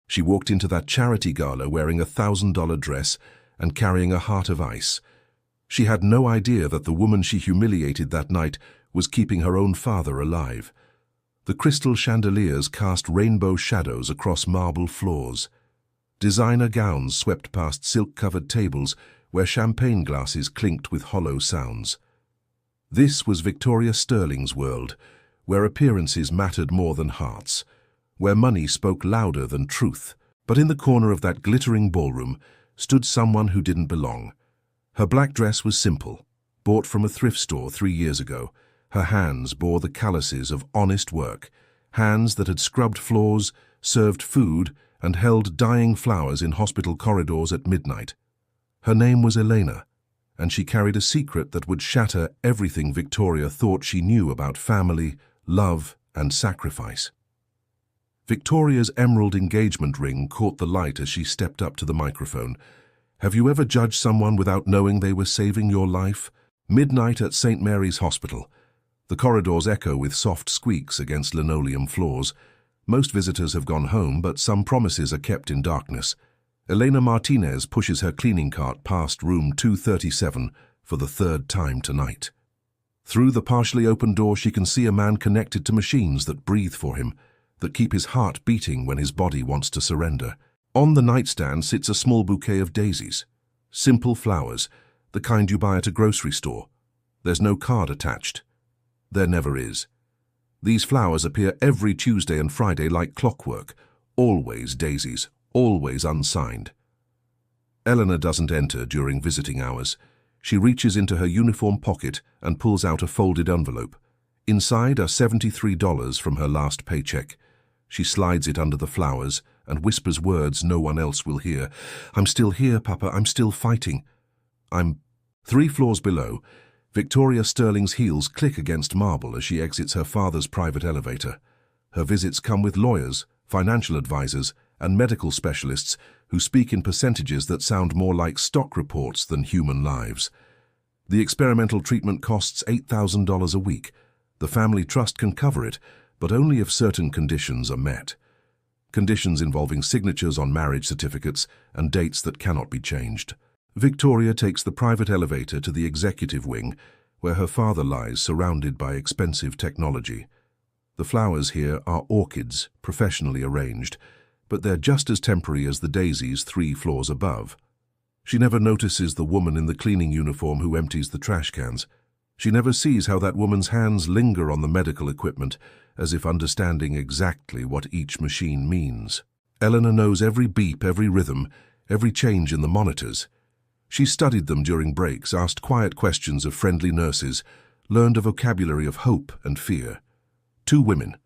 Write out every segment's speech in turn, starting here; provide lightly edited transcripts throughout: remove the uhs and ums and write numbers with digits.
She walked into that charity gala wearing a $1,000 dress and carrying a heart of ice. She had no idea that the woman she humiliated that night was keeping her own father alive. The crystal chandeliers cast rainbow shadows across marble floors. Designer gowns swept past silk-covered tables where champagne glasses clinked with hollow sounds. This was Victoria Sterling's world, where appearances mattered more than hearts, where money spoke louder than truth. But in the corner of that glittering ballroom stood someone who didn't belong. Her black dress was simple, bought from a thrift store 3 years ago. Her hands bore the calluses of honest work, hands that had scrubbed floors, served food, and held dying flowers in hospital corridors at midnight. Her name was Elena, and she carried a secret that would shatter everything Victoria thought she knew about family, love, and sacrifice. Victoria's emerald engagement ring caught the light as she stepped up to the microphone. Have you ever judged someone without knowing they were saving your life? Midnight at St. Mary's Hospital. The corridors echo with soft squeaks against linoleum floors. Most visitors have gone home, but some promises are kept in darkness. Elena Martinez pushes her cleaning cart past room 237 for the 3rd time tonight. Through the partially open door, she can see a man connected to machines that breathe for him, that keep his heart beating when his body wants to surrender. On the nightstand sits a small bouquet of daisies. Simple flowers, the kind you buy at a grocery store. There's no card attached. There never is. These flowers appear every Tuesday and Friday like clockwork. Always daisies, always unsigned. Elena doesn't enter during visiting hours. She reaches into her uniform pocket and pulls out a folded envelope. Inside are $73 from her last paycheck. She slides it under the flowers and whispers words no one else will hear. I'm still here, Papa. I'm still fighting. 3 floors below. Victoria Sterling's heels click against marble as she exits her father's private elevator. Her visits come with lawyers, financial advisors, and medical specialists who speak in percentages that sound more like stock reports than human lives. The experimental treatment costs $8,000 a week. The family trust can cover it, but only if certain conditions are met. Conditions involving signatures on marriage certificates and dates that cannot be changed. Victoria takes the private elevator to the executive wing, where her father lies surrounded by expensive technology. The flowers here are orchids, professionally arranged, but they're just as temporary as the daisies 3 floors above. She never notices the woman in the cleaning uniform who empties the trash cans. She never sees how that woman's hands linger on the medical equipment, as if understanding exactly what each machine means. Elena knows every beep, every rhythm, every change in the monitors. She studied them during breaks, asked quiet questions of friendly nurses, learned a vocabulary of hope and fear. 2 women.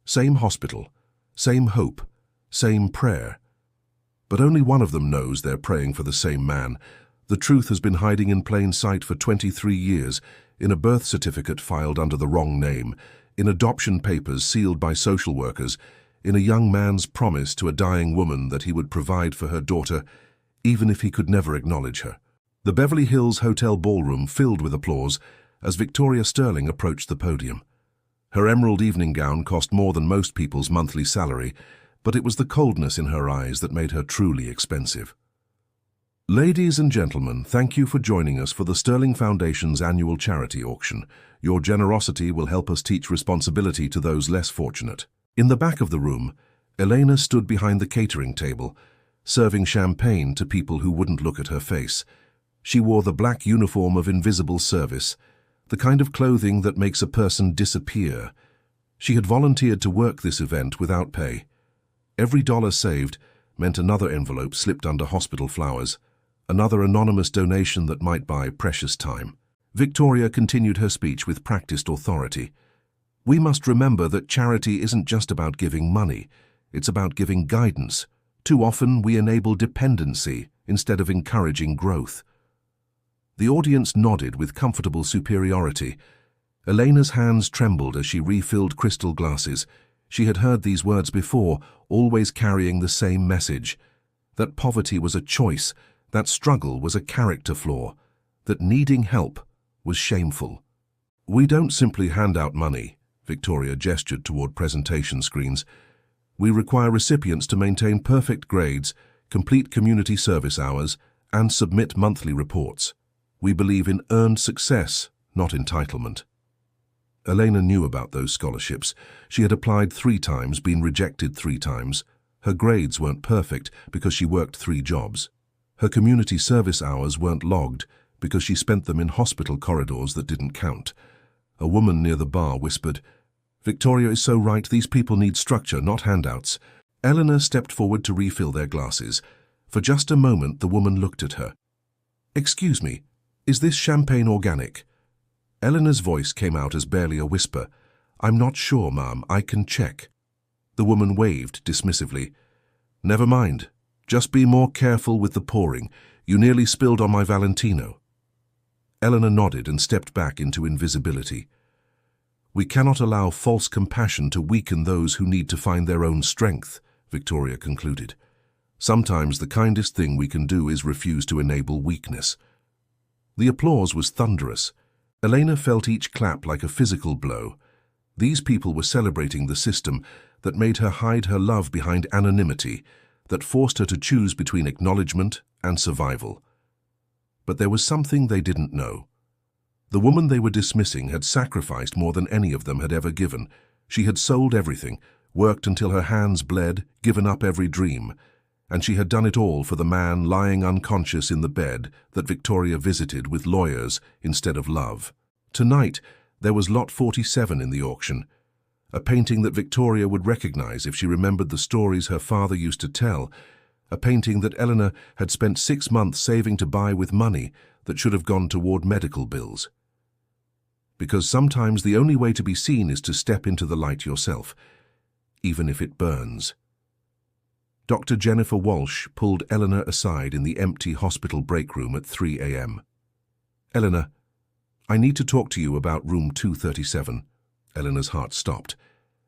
Same hospital, same hope, same prayer. But only one of them knows they're praying for the same man. The truth has been hiding in plain sight for 23 years, in a birth certificate filed under the wrong name, in adoption papers sealed by social workers, in a young man's promise to a dying woman that he would provide for her daughter, even if he could never acknowledge her. The Beverly Hills Hotel ballroom filled with applause as Victoria Sterling approached the podium. Her emerald evening gown cost more than most people's monthly salary, but it was the coldness in her eyes that made her truly expensive. Ladies and gentlemen, thank you for joining us for the Sterling Foundation's annual charity auction. Your generosity will help us teach responsibility to those less fortunate. In the back of the room, Elena stood behind the catering table, serving champagne to people who wouldn't look at her face. She wore the black uniform of invisible service, the kind of clothing that makes a person disappear. She had volunteered to work this event without pay. Every dollar saved meant another envelope slipped under hospital flowers, another anonymous donation that might buy precious time. Victoria continued her speech with practiced authority. We must remember that charity isn't just about giving money, it's about giving guidance. Too often we enable dependency instead of encouraging growth. The audience nodded with comfortable superiority. Elena's hands trembled as she refilled crystal glasses. She had heard these words before, always carrying the same message. That poverty was a choice, that struggle was a character flaw, that needing help was shameful. We don't simply hand out money, Victoria gestured toward presentation screens. We require recipients to maintain perfect grades, complete community service hours, and submit monthly reports. We believe in earned success, not entitlement. Elena knew about those scholarships. She had applied 3 times, been rejected 3 times. Her grades weren't perfect because she worked 3 jobs. Her community service hours weren't logged because she spent them in hospital corridors that didn't count. A woman near the bar whispered, "Victoria is so right, these people need structure, not handouts." Elena stepped forward to refill their glasses. For just a moment, the woman looked at her. "Excuse me, is this champagne organic?" Elena's voice came out as barely a whisper. "I'm not sure, ma'am. I can check." The woman waved dismissively. "Never mind. Just be more careful with the pouring. You nearly spilled on my Valentino." Elena nodded and stepped back into invisibility. "We cannot allow false compassion to weaken those who need to find their own strength," Victoria concluded. "Sometimes the kindest thing we can do is refuse to enable weakness." The applause was thunderous. Elena felt each clap like a physical blow. These people were celebrating the system that made her hide her love behind anonymity, that forced her to choose between acknowledgement and survival. But there was something they didn't know. The woman they were dismissing had sacrificed more than any of them had ever given. She had sold everything, worked until her hands bled, given up every dream, and she had done it all for the man lying unconscious in the bed that Victoria visited with lawyers instead of love. Tonight, there was Lot 47 in the auction, a painting that Victoria would recognize if she remembered the stories her father used to tell, a painting that Elena had spent 6 months saving to buy with money that should have gone toward medical bills. Because sometimes the only way to be seen is to step into the light yourself, even if it burns. Dr. Jennifer Walsh pulled Elena aside in the empty hospital break room at 3 a.m. "Elena, I need to talk to you about room 237. Elena's heart stopped.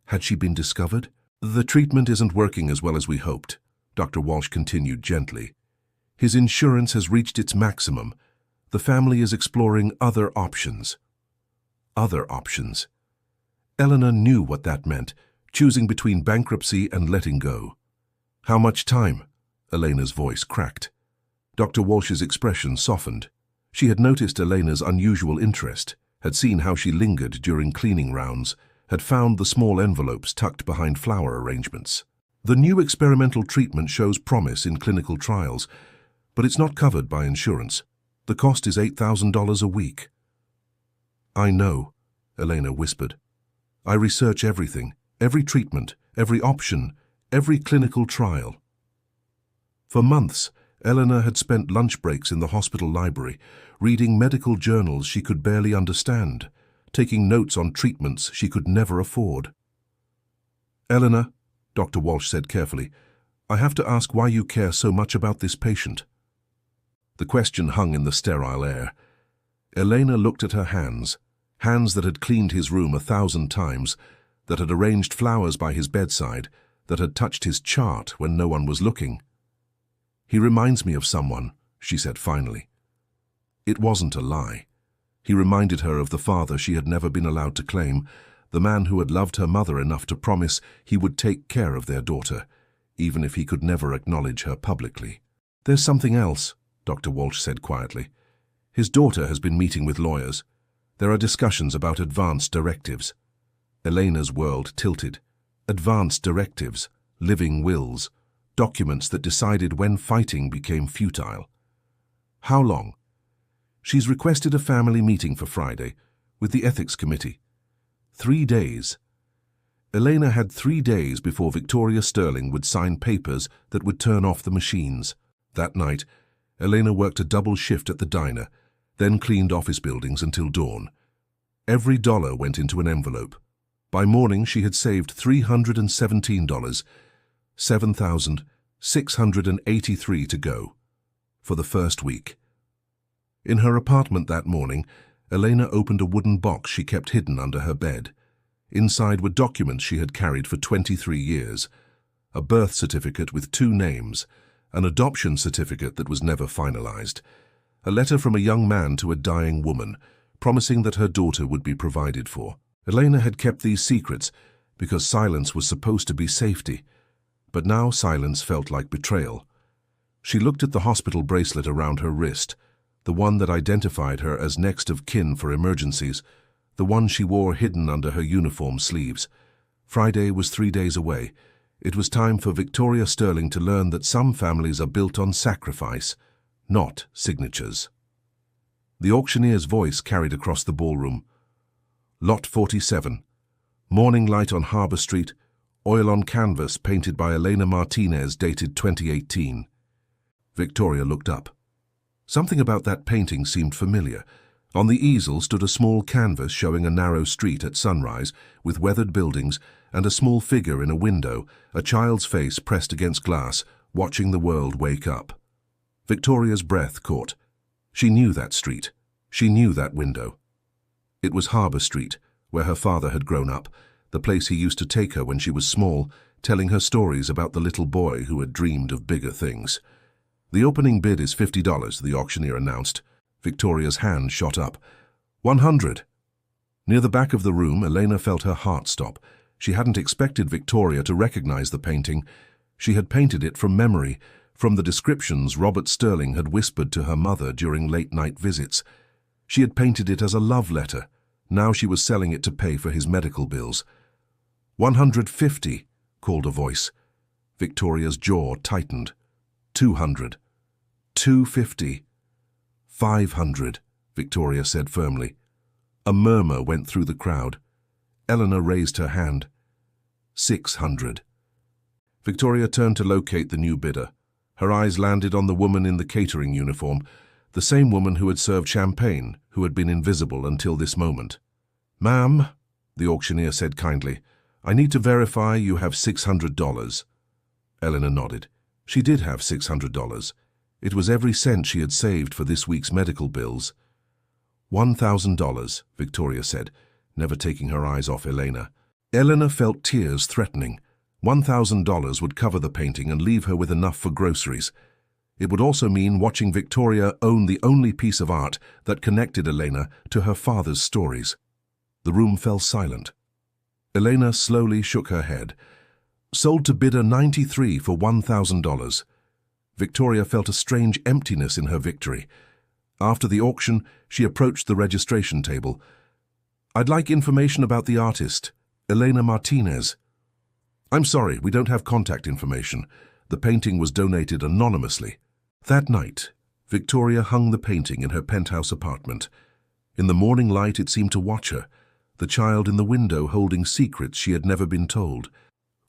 Had she been discovered? "The treatment isn't working as well as we hoped," Dr. Walsh continued gently. "His insurance has reached its maximum. The family is exploring other options." Other options. Elena knew what that meant, choosing between bankruptcy and letting go. "How much time?" Elena's voice cracked. Dr. Walsh's expression softened. She had noticed Elena's unusual interest, had seen how she lingered during cleaning rounds, had found the small envelopes tucked behind flower arrangements. "The new experimental treatment shows promise in clinical trials, but it's not covered by insurance. The cost is $8,000 a week." "I know," Elena whispered. "I research everything, every treatment, every option, every clinical trial." For months, Elena had spent lunch breaks in the hospital library, reading medical journals she could barely understand, taking notes on treatments she could never afford. "Elena," Dr. Walsh said carefully, "I have to ask why you care so much about this patient." The question hung in the sterile air. Elena looked at her hands, hands that had cleaned his room 1,000 times, that had arranged flowers by his bedside, that had touched his chart when no one was looking. "He reminds me of someone," she said finally. It wasn't a lie. He reminded her of the father she had never been allowed to claim, the man who had loved her mother enough to promise he would take care of their daughter, even if he could never acknowledge her publicly. "There's something else," Dr. Walsh said quietly. "His daughter has been meeting with lawyers. There are discussions about advanced directives." Elena's world tilted. Advanced directives, living wills, documents that decided when fighting became futile. "How long?" "She's requested a family meeting for Friday, with the ethics committee." 3 days. Elena had 3 days before Victoria Sterling would sign papers that would turn off the machines. That night, Elena worked a double shift at the diner, then cleaned office buildings until dawn. Every dollar went into an envelope. By morning, she had saved $317, $7,683 to go, for the first week. In her apartment that morning, Elena opened a wooden box she kept hidden under her bed. Inside were documents she had carried for 23 years, a birth certificate with 2 names, an adoption certificate that was never finalized, a letter from a young man to a dying woman, promising that her daughter would be provided for. Elena had kept these secrets because silence was supposed to be safety, But now silence felt like betrayal. She looked at the hospital bracelet around her wrist, the one that identified her as next of kin for emergencies, the one she wore hidden under her uniform sleeves. Friday was 3 days away. It was time for Victoria Sterling to learn that some families are built on sacrifice, not signatures. The auctioneer's voice carried across the ballroom. Lot 47. Morning light on Harbour Street, oil on canvas painted by Elena Martinez, dated 2018. Victoria looked up. Something about that painting seemed familiar. On the easel stood a small canvas showing a narrow street at sunrise, with weathered buildings and a small figure in a window, a child's face pressed against glass, watching the world wake up. Victoria's breath caught. She knew that street. She knew that window. It was Harbour Street, where her father had grown up, the place he used to take her when she was small, telling her stories about the little boy who had dreamed of bigger things. The opening bid is $50, the auctioneer announced. Victoria's hand shot up. 100. Near the back of the room, Elena felt her heart stop. She hadn't expected Victoria to recognize the painting. She had painted it from memory, from the descriptions Robert Sterling had whispered to her mother during late-night visits. She had painted it as a love letter. Now she was selling it to pay for his medical bills. 150, called a voice. Victoria's jaw tightened. 200. 250. 500, Victoria said firmly. A murmur went through the crowd. Elena raised her hand. 600. Victoria turned to locate the new bidder. Her eyes landed on the woman in the catering uniform, the same woman who had served champagne, who had been invisible until this moment. "Ma'am," the auctioneer said kindly, "I need to verify you have $600. Elena nodded. She did have $600. It was every cent she had saved for this week's medical bills. $1,000, Victoria said, never taking her eyes off Elena. Elena felt tears threatening. $1,000 would cover the painting and leave her with enough for groceries. It would also mean watching Victoria own the only piece of art that connected Elena to her father's stories. The room fell silent. Elena slowly shook her head. Sold to bidder 93 for $1,000. Victoria felt a strange emptiness in her victory. After the auction, she approached the registration table. "I'd like information about the artist, Elena Martinez." "I'm sorry, we don't have contact information. The painting was donated anonymously." That night, Victoria hung the painting in her penthouse apartment. In the morning light, it seemed to watch her, the child in the window holding secrets she had never been told.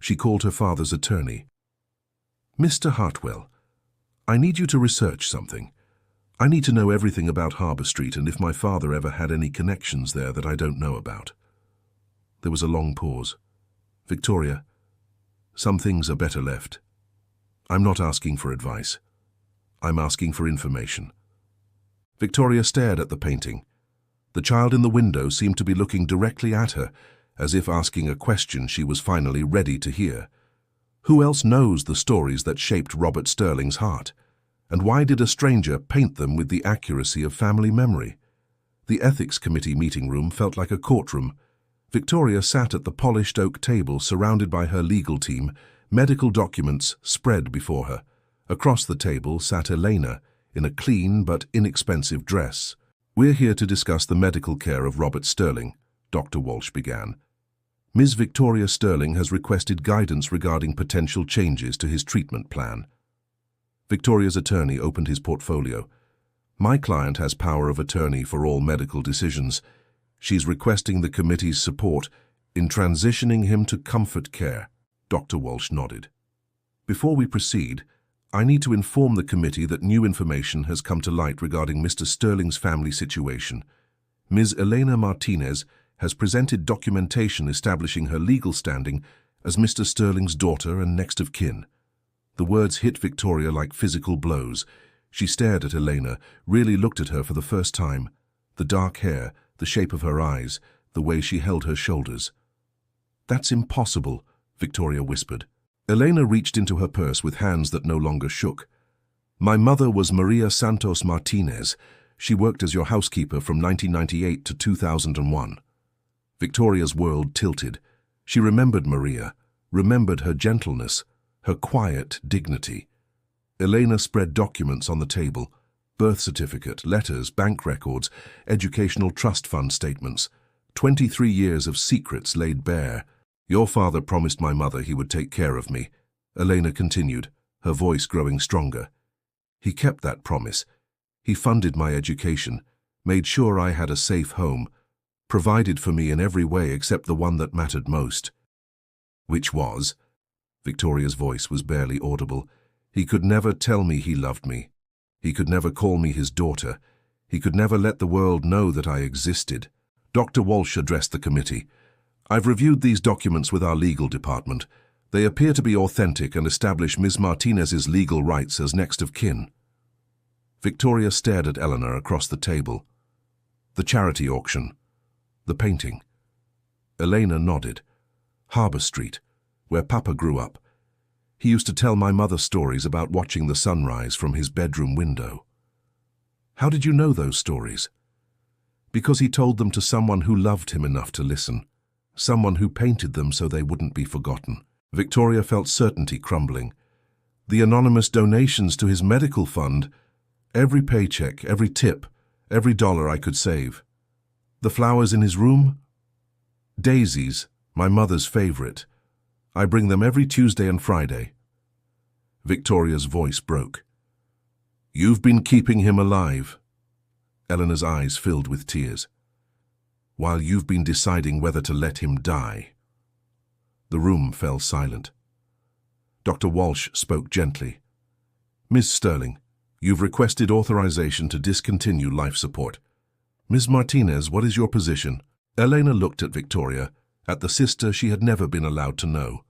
She called her father's attorney. "Mr. Hartwell, I need you to research something. I need to know everything about Harbour Street and if my father ever had any connections there that I don't know about." There was a long pause. "Victoria, some things are better left. I'm not asking for advice. I'm asking for information." Victoria stared at the painting. The child in the window seemed to be looking directly at her, as if asking a question she was finally ready to hear. Who else knows the stories that shaped Robert Sterling's heart? And why did a stranger paint them with the accuracy of family memory? The ethics committee meeting room felt like a courtroom. Victoria sat at the polished oak table surrounded by her legal team, medical documents spread before her. Across the table sat Elena, in a clean but inexpensive dress. "We're here to discuss the medical care of Robert Sterling," Dr. Walsh began. "Ms. Victoria Sterling has requested guidance regarding potential changes to his treatment plan." Victoria's attorney opened his portfolio. "My client has power of attorney for all medical decisions. She's requesting the committee's support in transitioning him to comfort care." Dr. Walsh nodded. "Before we proceed, I need to inform the committee that new information has come to light regarding Mr. Sterling's family situation. Ms. Elena Martinez has presented documentation establishing her legal standing as Mr. Sterling's daughter and next of kin." The words hit Victoria like physical blows. She stared at Elena, really looked at her for the first time. The dark hair, the shape of her eyes, the way she held her shoulders. "That's impossible," Victoria whispered. Elena reached into her purse with hands that no longer shook. "My mother was Maria Santos Martinez. She worked as your housekeeper from 1998 to 2001. Victoria's world tilted. She remembered Maria, remembered her gentleness. her quiet dignity. Elena spread documents on the table: birth certificate, letters, bank records, educational trust fund statements. 23 years of secrets laid bare. "Your father promised my mother he would take care of me," Elena continued, her voice growing stronger. "He kept that promise. He funded my education, made sure I had a safe home, provided for me in every way except the one that mattered most." "Which was?" Victoria's voice was barely audible. "He could never tell me he loved me. He could never call me his daughter. He could never let the world know that I existed." Dr. Walsh addressed the committee. "I've reviewed these documents with our legal department. They appear to be authentic and establish Ms. Martinez's legal rights as next of kin." Victoria stared at Eleanor across the table. "The charity auction. The painting." Elena nodded. "Harbour Street, where Papa grew up. He used to tell my mother stories about watching the sunrise from his bedroom window." "How did you know those stories?" "Because he told them to someone who loved him enough to listen. Someone who painted them so they wouldn't be forgotten." Victoria felt certainty crumbling. The anonymous donations to his medical fund, every paycheck, every tip, every dollar I could save. The flowers in his room? Daisies, my mother's favorite. I bring them every Tuesday and Friday. Victoria's voice broke. "You've been keeping him alive." Eleanor's eyes filled with tears. "While you've been deciding whether to let him die." The room fell silent. Dr. Walsh spoke gently. "Ms. Sterling, you've requested authorization to discontinue life support. Ms. Martinez, what is your position?" Elena looked at Victoria, at the sister she had never been allowed to know.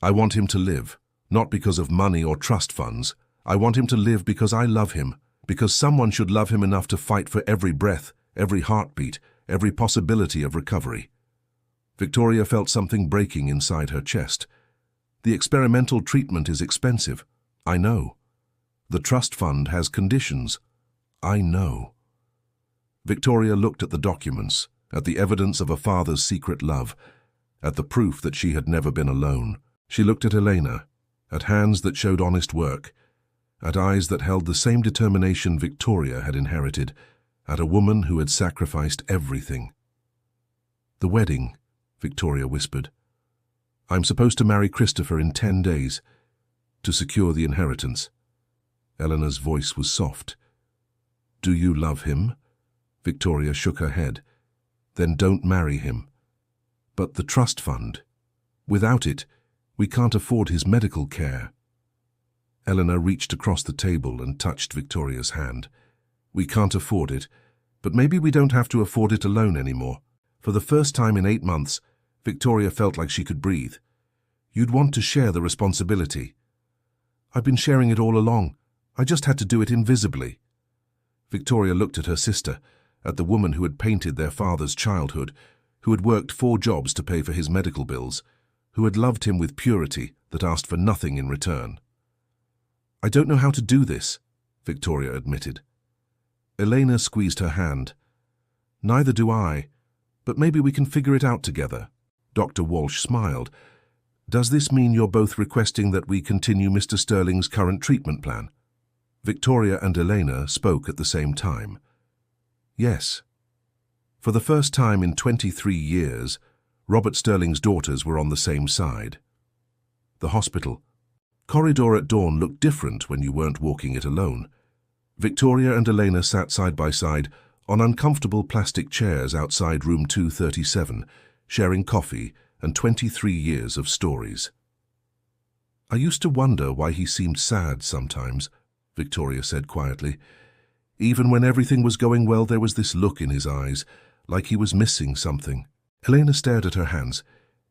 "I want him to live, not because of money or trust funds. I want him to live because I love him, because someone should love him enough to fight for every breath, every heartbeat, every possibility of recovery." Victoria felt something breaking inside her chest. "The experimental treatment is expensive. I know. The trust fund has conditions. I know." Victoria looked at the documents, at the evidence of a father's secret love, at the proof that she had never been alone. She looked at Elena, at hands that showed honest work, at eyes that held the same determination Victoria had inherited, at a woman who had sacrificed everything. "The wedding," Victoria whispered. "I'm supposed to marry Christopher in 10 days, to secure the inheritance." Eleanor's voice was soft. "Do you love him?" Victoria shook her head. "Then don't marry him." "But the trust fund. Without it, we can't afford his medical care." Eleanor reached across the table and touched Victoria's hand. "We can't afford it, but maybe we don't have to afford it alone anymore." For the first time in 8 months, Victoria felt like she could breathe. "You'd want to share the responsibility." "I've been sharing it all along. I just had to do it invisibly." Victoria looked at her sister, at the woman who had painted their father's childhood, who had worked 4 jobs to pay for his medical bills, who had loved him with purity that asked for nothing in return. "I don't know how to do this," Victoria admitted. Elena squeezed her hand. "Neither do I, but maybe we can figure it out together." Dr. Walsh smiled. "Does this mean you're both requesting that we continue Mr. Sterling's current treatment plan?" Victoria and Elena spoke at the same time. "Yes." For the first time in 23 years, Robert Sterling's daughters were on the same side. The hospital. Corridor at dawn looked different when you weren't walking it alone. Victoria and Elena sat side by side on uncomfortable plastic chairs outside room 237, sharing coffee and 23 years of stories. "I used to wonder why he seemed sad sometimes," Victoria said quietly. "Even when everything was going well, there was this look in his eyes, like he was missing something." Elena stared at her hands.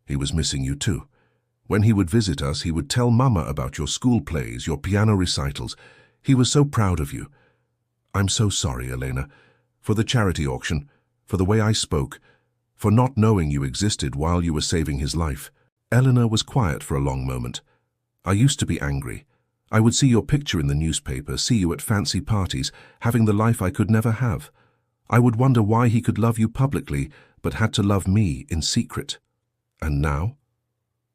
"He was missing you too. When he would visit us, he would tell Mama about your school plays, your piano recitals. He was so proud of you. I'm so sorry, Elena, for the charity auction, for the way I spoke, for not knowing you existed while you were saving his life." Eleanor was quiet for a long moment. "I used to be angry. I would see your picture in the newspaper, see you at fancy parties, having the life I could never have. I would wonder why he could love you publicly, but had to love me in secret. And now?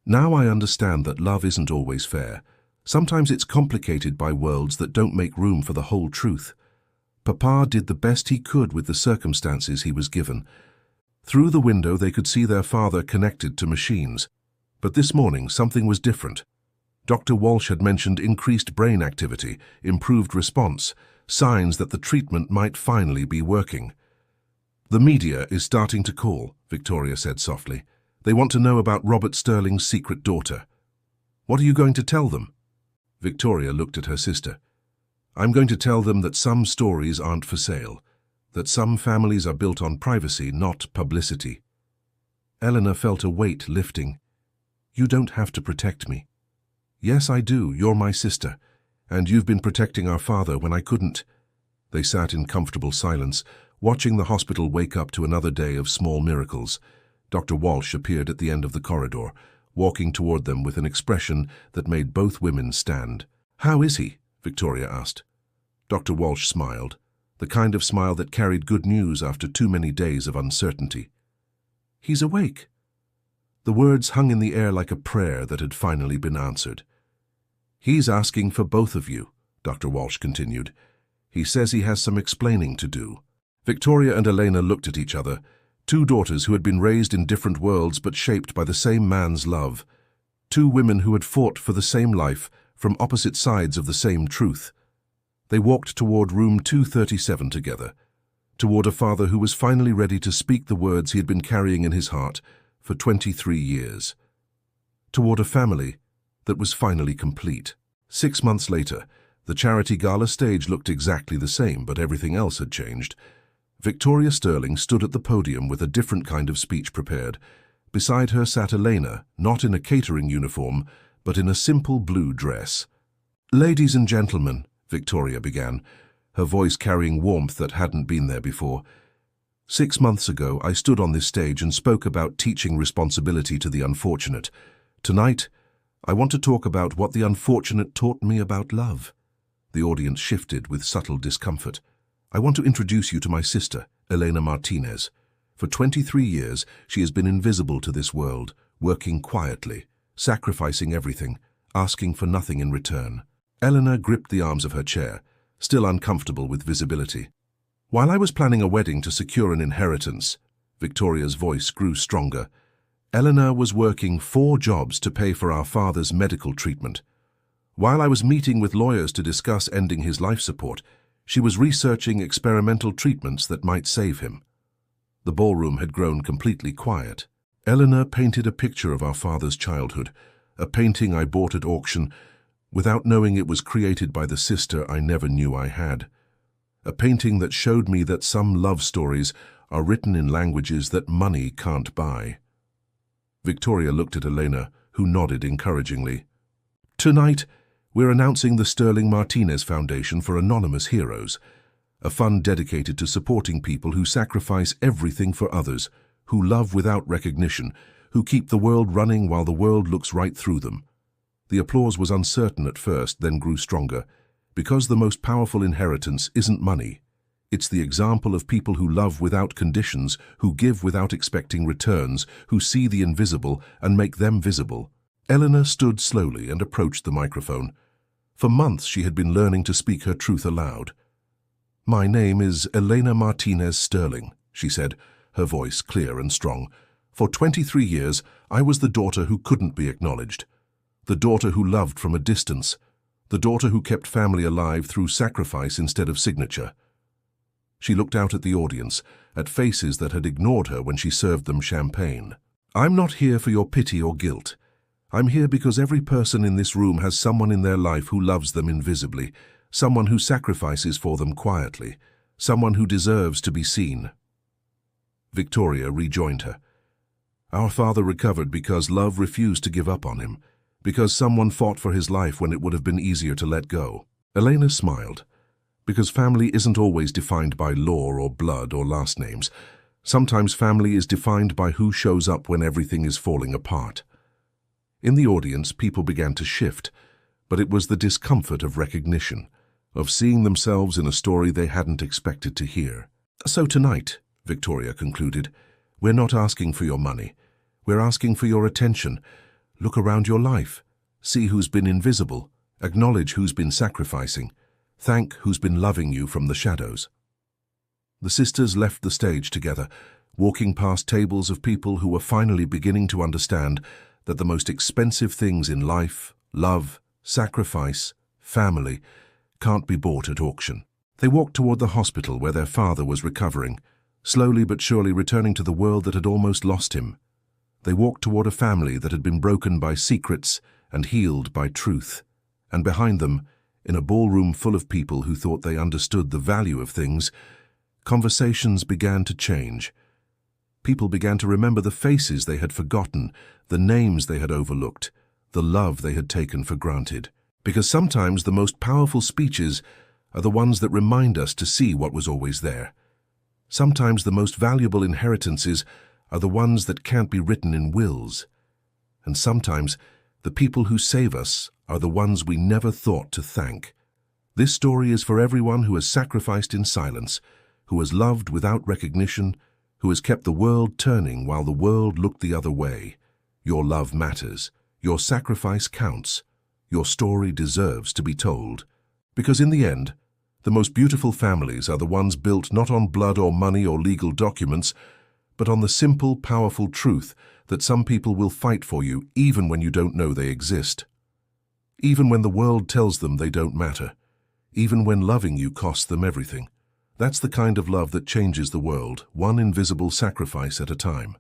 Now I understand that love isn't always fair. Sometimes it's complicated by worlds that don't make room for the whole truth. Papa did the best he could with the circumstances he was given. Through the window they could see their father connected to machines. But this morning something was different. Dr. Walsh had mentioned increased brain activity, improved response, signs that the treatment might finally be working. "The media is starting to call," Victoria said softly. "They want to know about Robert Sterling's secret daughter. What are you going to tell them?" Victoria looked at her sister. "I'm going to tell them that some stories aren't for sale, that some families are built on privacy, not publicity." Elena felt a weight lifting. "You don't have to protect me." "Yes, I do. You're my sister. And you've been protecting our father when I couldn't." They sat in comfortable silence, watching the hospital wake up to another day of small miracles. Dr. Walsh appeared at the end of the corridor, walking toward them with an expression that made both women stand. "How is he?" Victoria asked. Dr. Walsh smiled, the kind of smile that carried good news after too many days of uncertainty. "He's awake." The words hung in the air like a prayer that had finally been answered. "He's asking for both of you," Dr. Walsh continued. "He says he has some explaining to do." Victoria and Elena looked at each other, two daughters who had been raised in different worlds but shaped by the same man's love. Two women who had fought for the same life from opposite sides of the same truth. They walked toward room 237 together, toward a father who was finally ready to speak the words he had been carrying in his heart for 23 years. Toward a family that was finally complete. 6 months later, the charity gala stage looked exactly the same, but everything else had changed. Victoria Sterling stood at the podium with a different kind of speech prepared. Beside her sat Elena, not in a catering uniform, but in a simple blue dress. "Ladies and gentlemen," Victoria began, her voice carrying warmth that hadn't been there before. 6 months ago, I stood on this stage and spoke about teaching responsibility to the unfortunate. Tonight, I want to talk about what the unfortunate taught me about love. The audience shifted with subtle discomfort. I want to introduce you to my sister, Elena Martinez. For 23 years, she has been invisible to this world, working quietly, sacrificing everything, asking for nothing in return. Elena gripped the arms of her chair, still uncomfortable with visibility. "While I was planning a wedding to secure an inheritance," Victoria's voice grew stronger, "Elena was working 4 jobs to pay for our father's medical treatment. While I was meeting with lawyers to discuss ending his life support, she was researching experimental treatments that might save him." The ballroom had grown completely quiet. Elena painted a picture of our father's childhood, a painting I bought at auction, without knowing it was created by the sister I never knew I had. A painting that showed me that some love stories are written in languages that money can't buy. Victoria looked at Elena, who nodded encouragingly. "Tonight, we're announcing the Sterling Martinez Foundation for Anonymous Heroes, a fund dedicated to supporting people who sacrifice everything for others, who love without recognition, who keep the world running while the world looks right through them." The applause was uncertain at first, then grew stronger. Because the most powerful inheritance isn't money. It's the example of people who love without conditions, who give without expecting returns, who see the invisible and make them visible. Elena stood slowly and approached the microphone. For months she had been learning to speak her truth aloud. "My name is Elena Martinez Sterling," she said, her voice clear and strong. "For 23 years, I was the daughter who couldn't be acknowledged. The daughter who loved from a distance. The daughter who kept family alive through sacrifice instead of signature." She looked out at the audience, at faces that had ignored her when she served them champagne. "I'm not here for your pity or guilt. I'm here because every person in this room has someone in their life who loves them invisibly, someone who sacrifices for them quietly, someone who deserves to be seen." Victoria rejoined her. "Our father recovered because love refused to give up on him, because someone fought for his life when it would have been easier to let go." Elena smiled. "Because family isn't always defined by law or blood or last names. Sometimes family is defined by who shows up when everything is falling apart." In the audience, people began to shift, but it was the discomfort of recognition, of seeing themselves in a story they hadn't expected to hear. "So tonight," Victoria concluded, "we're not asking for your money. We're asking for your attention. Look around your life. See who's been invisible. Acknowledge who's been sacrificing. Thank who's been loving you from the shadows. The sisters left the stage together, walking past tables of people who were finally beginning to understand that the most expensive things in life, love, sacrifice, family, can't be bought at auction. They walked toward the hospital where their father was recovering, slowly but surely returning to the world that had almost lost him. They walked toward a family that had been broken by secrets and healed by truth. And behind them, in a ballroom full of people who thought they understood the value of things, conversations began to change. People began to remember the faces they had forgotten, the names they had overlooked, the love they had taken for granted. Because sometimes the most powerful speeches are the ones that remind us to see what was always there. Sometimes the most valuable inheritances are the ones that can't be written in wills. And sometimes the people who save us are the ones we never thought to thank. This story is for everyone who has sacrificed in silence, who has loved without recognition, who has kept the world turning while the world looked the other way. Your love matters. Your sacrifice counts. Your story deserves to be told. Because in the end, the most beautiful families are the ones built not on blood or money or legal documents, but on the simple, powerful truth that some people will fight for you even when you don't know they exist. Even when the world tells them they don't matter. Even when loving you costs them everything. That's the kind of love that changes the world, one invisible sacrifice at a time.